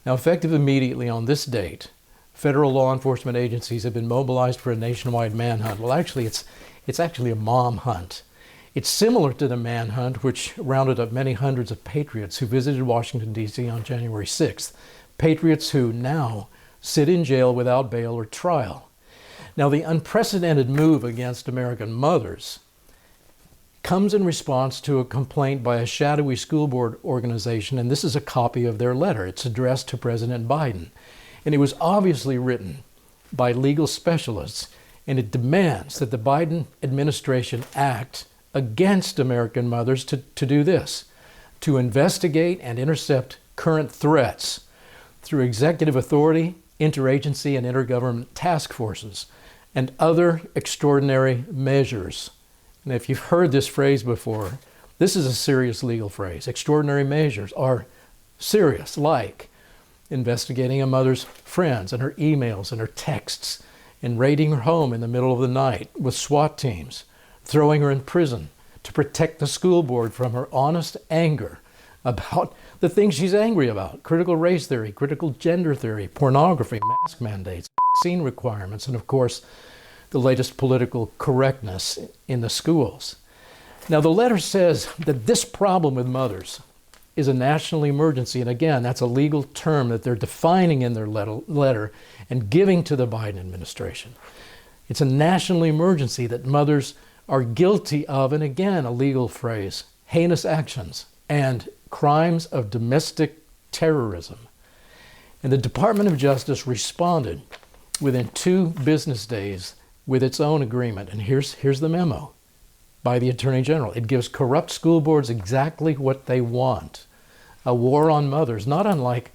Now, effective immediately on this date, federal law enforcement agencies have been mobilized for a nationwide manhunt. Well, actually, it's actually a mom hunt. It's similar to the manhunt which rounded up many hundreds of patriots who visited Washington, D.C. on January 6th. Patriots who now sit in jail without bail or trial. Now, the unprecedented move against American mothers comes in response to a complaint by a shadowy school board organization, and this is a copy of their letter. It's addressed to President Biden, and it was obviously written by legal specialists, and it demands that the Biden administration act against American mothers to do this, to investigate and intercept current threats through executive authority, interagency and intergovernment task forces, and other extraordinary measures. And if you've heard this phrase before, this is a serious legal phrase. Extraordinary measures are serious, like investigating a mother's friends and her emails and her texts, and raiding her home in the middle of the night with SWAT teams, throwing her in prison to protect the school board from her honest anger about the things she's angry about: critical race theory, critical gender theory, pornography, mask mandates, vaccine requirements, and of course, the latest political correctness in the schools. Now, the letter says that this problem with mothers is a national emergency, and again, that's a legal term that they're defining in their letter and giving to the Biden administration. It's a national emergency that mothers are guilty of, and again, a legal phrase, heinous actions and crimes of domestic terrorism. And the Department of Justice responded within 2 business days with its own agreement. And here's the memo by the Attorney General. It gives corrupt school boards exactly what they want: a war on mothers, not unlike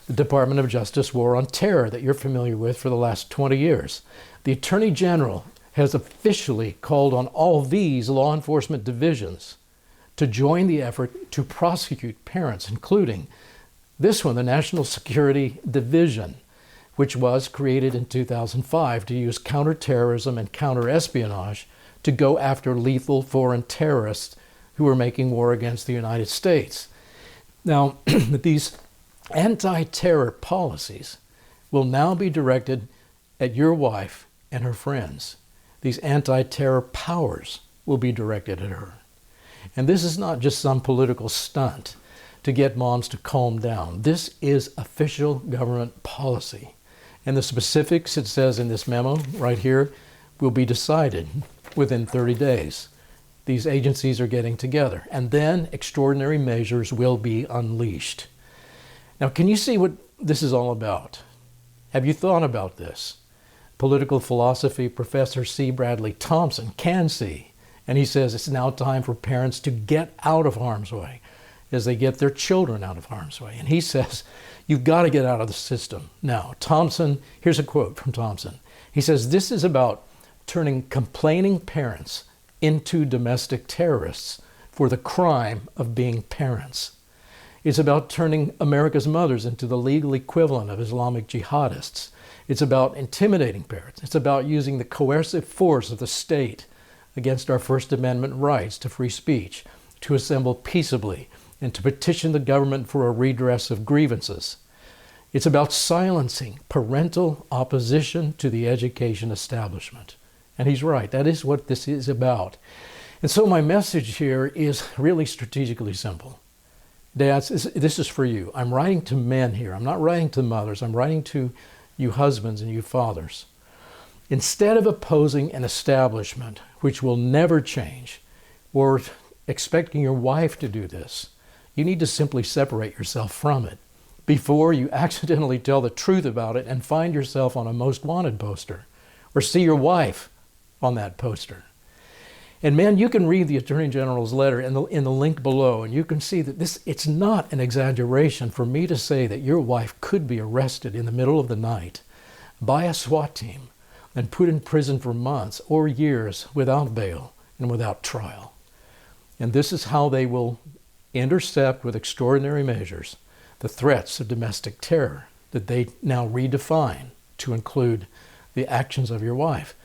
the Department of Justice war on terror that you're familiar with for the last 20 years. The Attorney General has officially called on all these law enforcement divisions to join the effort to prosecute parents, including this one, the National Security Division, which was created in 2005 to use counterterrorism and counterespionage to go after lethal foreign terrorists who are making war against the United States. Now, these anti-terror policies will now be directed at your wife and her friends. These anti-terror powers will be directed at her. And this is not just some political stunt to get moms to calm down. This is official government policy. And the specifics, it says in this memo right here, will be decided within 30 days. These agencies are getting together, and then extraordinary measures will be unleashed. Now, can you see what this is all about? Have you thought about this? Political philosophy professor C. Bradley Thompson can see, and he says it's now time for parents to get out of harm's way as they get their children out of harm's way. And he says, you've got to get out of the system now. Thompson, here's a quote from Thompson. He says, this is about turning complaining parents into domestic terrorists for the crime of being parents. It's about turning America's mothers into the legal equivalent of Islamic jihadists. It's about intimidating parents. It's about using the coercive force of the state against our First Amendment rights to free speech, to assemble peaceably, and to petition the government for a redress of grievances. It's about silencing parental opposition to the education establishment. And he's right, that is what this is about. And so my message here is really strategically simple. Dads, this is for you. I'm writing to men here. I'm not writing to mothers. I'm writing to you husbands and you fathers. Instead of opposing an establishment which will never change, or expecting your wife to do this, you need to simply separate yourself from it before you accidentally tell the truth about it and find yourself on a most wanted poster, or see your wife on that poster. And man, you can read the Attorney General's letter in the link below, and you can see that it's not an exaggeration for me to say that your wife could be arrested in the middle of the night by a SWAT team and put in prison for months or years without bail and without trial. And this is how they will intercept with extraordinary measures the threats of domestic terror that they now redefine to include the actions of your wife.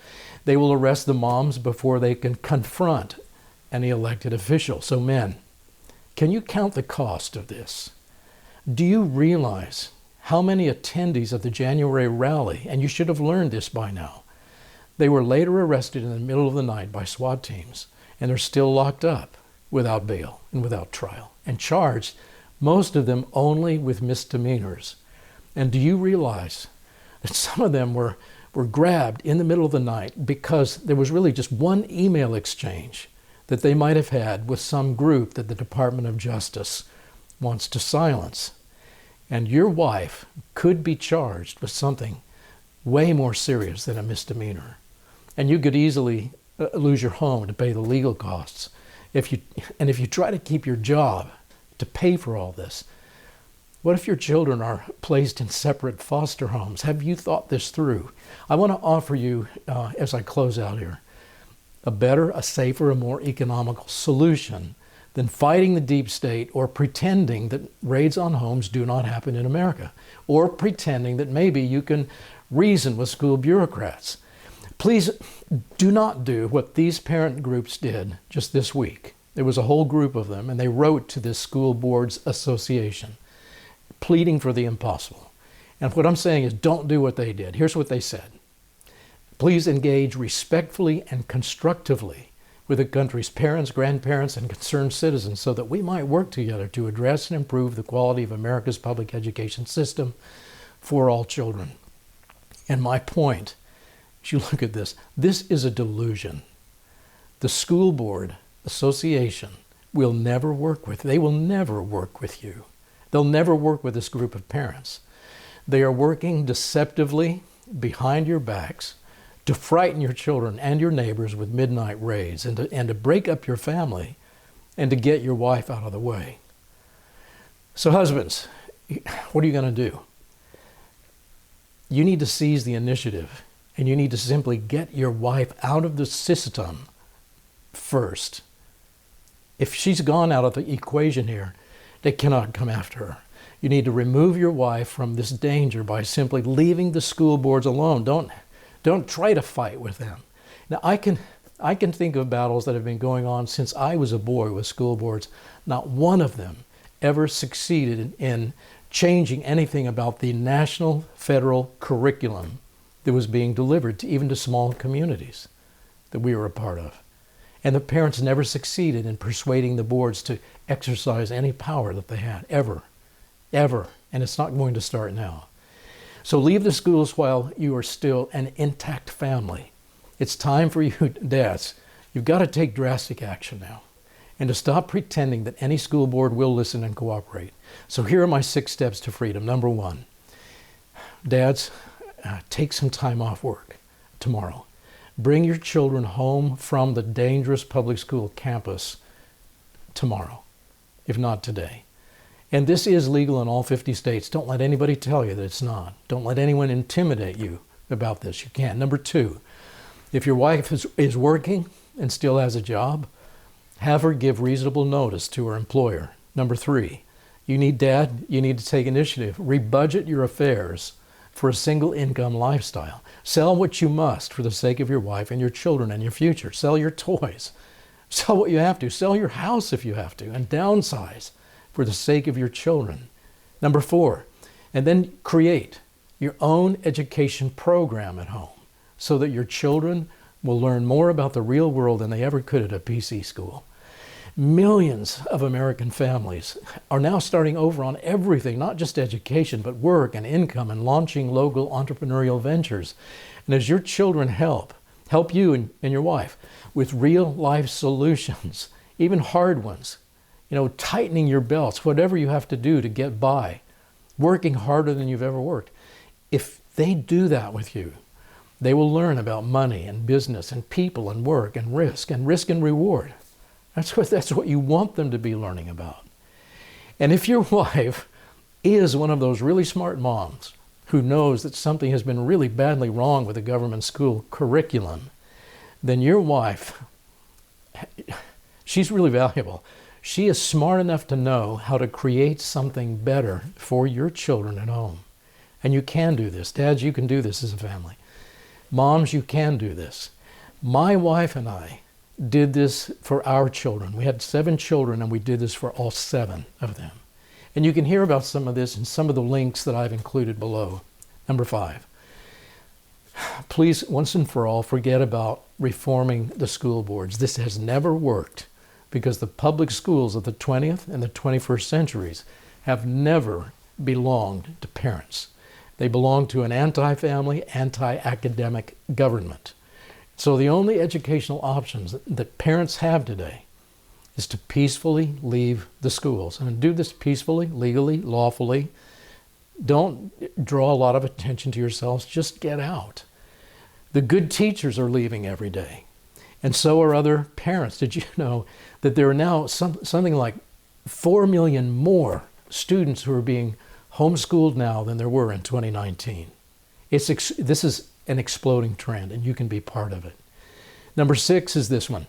They will arrest the moms before they can confront any elected official. So men, can you count the cost of this? Do you realize how many attendees of the January rally, and you should have learned this by now, they were later arrested in the middle of the night by SWAT teams, and they're still locked up without bail and without trial, and charged, most of them only with misdemeanors. And do you realize that some of them were grabbed in the middle of the night because there was really just one email exchange that they might have had with some group that the Department of Justice wants to silence? And your wife could be charged with something way more serious than a misdemeanor. And you could easily lose your home to pay the legal costs. If you try to keep your job to pay for all this, what if your children are placed in separate foster homes? Have you thought this through? I want to offer you, as I close out here, a better, a safer, a more economical solution than fighting the deep state or pretending that raids on homes do not happen in America, or pretending that maybe you can reason with school bureaucrats. Please do not do what these parent groups did just this week. There was a whole group of them, and they wrote to this school boards association, pleading for the impossible. And what I'm saying is, don't do what they did. Here's what they said. Please engage respectfully and constructively with the country's parents, grandparents, and concerned citizens so that we might work together to address and improve the quality of America's public education system for all children. And my point, as you look at this is a delusion. The school board association will never work with, they will never work with you. They'll never work with this group of parents. They are working deceptively behind your backs to frighten your children and your neighbors with midnight raids, and to break up your family and to get your wife out of the way. So husbands, what are you going to do? You need to seize the initiative, and you need to simply get your wife out of the system first. If she's gone out of the equation here, they cannot come after her. You need to remove your wife from this danger by simply leaving the school boards alone. Don't try to fight with them. Now, I can think of battles that have been going on since I was a boy with school boards. Not one of them ever succeeded in changing anything about the national federal curriculum that was being delivered to even to small communities that we were a part of. And the parents never succeeded in persuading the boards to exercise any power that they had, ever. And it's not going to start now. So leave the schools while you are still an intact family. It's time for you, dads. You've got to take drastic action now, and to stop pretending that any school board will listen and cooperate. So here are my 6 steps to freedom. Number 1, dads, take some time off work tomorrow. Bring your children home from the dangerous public school campus tomorrow, if not today. And this is legal in all 50 states. Don't let anybody tell you that it's not. Don't let anyone intimidate you about this. You can't. Number 2, if your wife is working and still has a job, have her give reasonable notice to her employer. Number 3, you need to take initiative. Rebudget your affairs for a single income lifestyle. Sell what you must for the sake of your wife and your children and your future. Sell your toys. Sell what you have to. Sell your house if you have to, and downsize for the sake of your children. Number 4, and then create your own education program at home so that your children will learn more about the real world than they ever could at a PC school. Millions of American families are now starting over on everything, not just education, but work and income and launching local entrepreneurial ventures. And as your children help you and your wife with real life solutions, even hard ones, tightening your belts, whatever you have to do to get by, working harder than you've ever worked. If they do that with you, they will learn about money and business and people and work and risk and reward. That's what you want them to be learning about. And if your wife is one of those really smart moms who knows that something has been really badly wrong with the government school curriculum, then your wife, she's really valuable. She is smart enough to know how to create something better for your children at home. And you can do this. Dads, you can do this as a family. Moms, you can do this. My wife and I did this for our children. We had 7 children, and we did this for all 7 of them. And you can hear about some of this in some of the links that I've included below. Number 5, please, once and for all, forget about reforming the school boards. This has never worked because the public schools of the 20th and the 21st centuries have never belonged to parents. They belong to an anti-family, anti-academic government. So the only educational options that parents have today is to peacefully leave the schools and do this peacefully, legally, lawfully. Don't draw a lot of attention to yourselves. Just get out. The good teachers are leaving every day, and so are other parents. Did you know that there are now something like 4 million more students who are being homeschooled now than there were in 2019? This is an exploding trend, and you can be part of it. Number 6 is this one.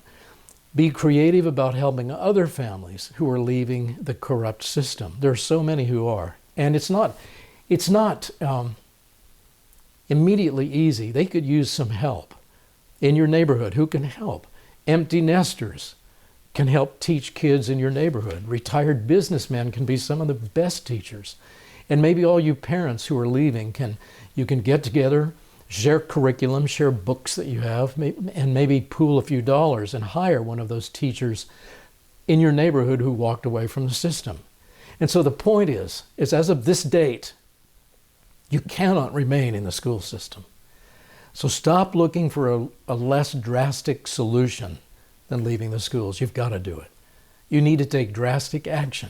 Be creative about helping other families who are leaving the corrupt system. There are so many who are, and it's not immediately easy. They could use some help in your neighborhood. Who can help? Empty nesters can help teach kids in your neighborhood. Retired businessmen can be some of the best teachers. And maybe all you parents who are leaving you can get together, share curriculum, share books that you have, and maybe pool a few dollars and hire one of those teachers in your neighborhood who walked away from the system. And so the point is as of this date, you cannot remain in the school system. So stop looking for a less drastic solution than leaving the schools. You've got to do it. You need to take drastic action,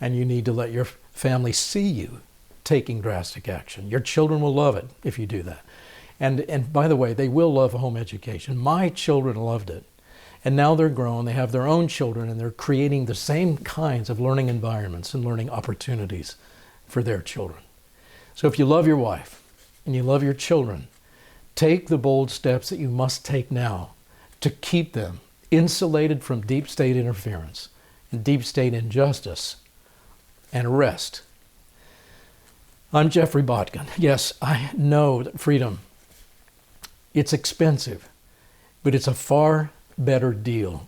and you need to let your family see you taking drastic action. Your children will love it if you do that. And by the way, they will love home education. My children loved it. And now they're grown, they have their own children, and they're creating the same kinds of learning environments and learning opportunities for their children. So if you love your wife and you love your children, take the bold steps that you must take now to keep them insulated from deep state interference and deep state injustice and arrest. I'm Jeffrey Botkin. Yes, I know that freedom, it's expensive, but it's a far better deal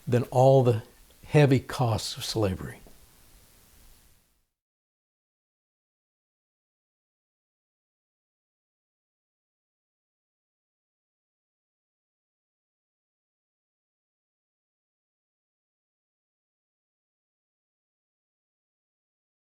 than all the heavy costs of slavery.